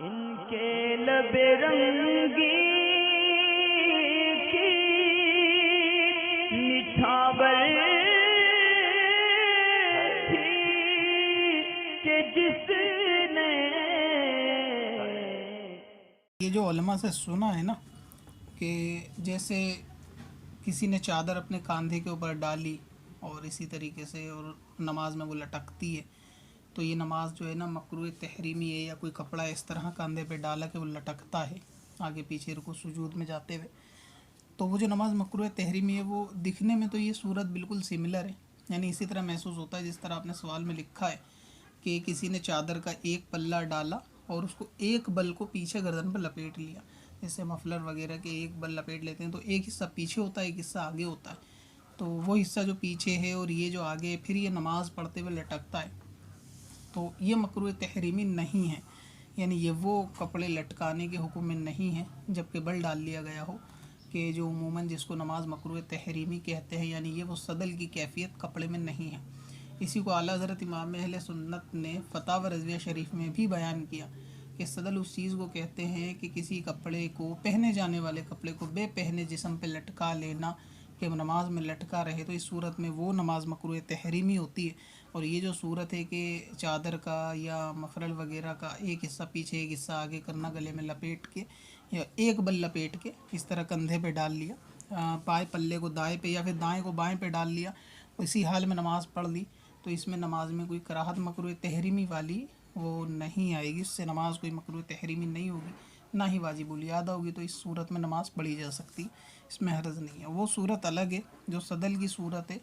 ان کے لب رنگی کی نچھاور تھی کہ جس نے یہ جو علماء سے سنا ہے نا کہ جیسے کسی نے چادر اپنے کاندھے کے اوپر ڈالی اور اسی طریقے سے اور نماز میں وہ لٹکتی ہے، تو یہ نماز جو ہے نا مکروہ تحریمی ہے، یا کوئی کپڑا اس طرح کاندھے پہ ڈالا کہ وہ لٹکتا ہے آگے پیچھے رکوع سجود میں جاتے ہوئے، تو وہ جو نماز مکروہ تحریمی ہے وہ دکھنے میں تو یہ صورت بالکل سملر ہے، یعنی اسی طرح محسوس ہوتا ہے جس طرح آپ نے سوال میں لکھا ہے کہ کسی نے چادر کا ایک پلہ ڈالا اور اس کو ایک بل کو پیچھے گردن پر لپیٹ لیا، جیسے مفلر وغیرہ کے ایک بل لپیٹ لیتے ہیں تو ایک حصہ پیچھے ہوتا ہے ایک حصہ آگے ہوتا ہے، تو وہ حصہ جو پیچھے ہے اور یہ جو آگے ہے پھر یہ نماز پڑھتے ہوئے لٹکتا ہے، تو یہ مکروہ تحریمی نہیں ہے، یعنی یہ وہ کپڑے لٹکانے کے حکم میں نہیں ہے جبکہ بل ڈال لیا گیا ہو، کہ جو عموماً جس کو نماز مکروہ تحریمی کہتے ہیں، یعنی یہ وہ صدل کی کیفیت کپڑے میں نہیں ہے۔ اسی کو اعلیٰ حضرت امام اہل سنت نے فتاوی رضویہ شریف میں بھی بیان کیا کہ صدل اس چیز کو کہتے ہیں کہ کسی کپڑے کو، پہنے جانے والے کپڑے کو بے پہنے جسم پہ لٹکا لینا کہ نماز میں لٹکا رہے، تو اس صورت میں وہ نماز مکروہ تحریمی ہوتی ہے، اور یہ جو صورت ہے کہ چادر کا یا مفرل وغیرہ کا ایک حصہ پیچھے ایک حصہ آگے کرنا، گلے میں لپیٹ کے یا ایک بل لپیٹ کے اس طرح کندھے پہ ڈال لیا، بائیں پلے کو دائیں پہ یا پھر دائیں کو بائیں پہ ڈال لیا، اسی حال میں نماز پڑھ لی، تو اس میں نماز میں کوئی کراہت مکروہ تحریمی والی وہ نہیں آئے گی، اس سے نماز کوئی مکروہ تحریمی نہیں ہوگی، نہ ہی واجب الادا ہوگی، تو اس صورت میں نماز پڑھی جا سکتی، اس میں حرج نہیں ہے۔ وہ صورت الگ ہے جو صدل کی صورت ہے،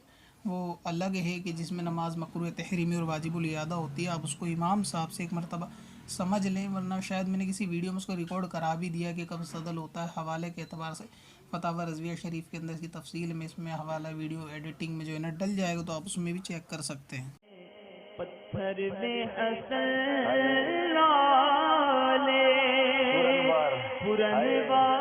وہ الگ ہے کہ جس میں نماز مکروہ تحریمی اور واجب الادا ہوتی ہے، آپ اس کو امام صاحب سے ایک مرتبہ سمجھ لیں، ورنہ شاید میں نے کسی ویڈیو میں اس کو ریکارڈ کرا بھی دیا کہ کب صدل ہوتا ہے، حوالے کے اعتبار سے فتاوی رضویہ شریف کے اندر اس کی تفصیل میں، اس میں حوالہ ویڈیو ایڈیٹنگ میں جو ہے نا ڈل جائے گا، تو آپ اس میں بھی چیک کر سکتے ہیں۔ پتھر میں اصل پرنوار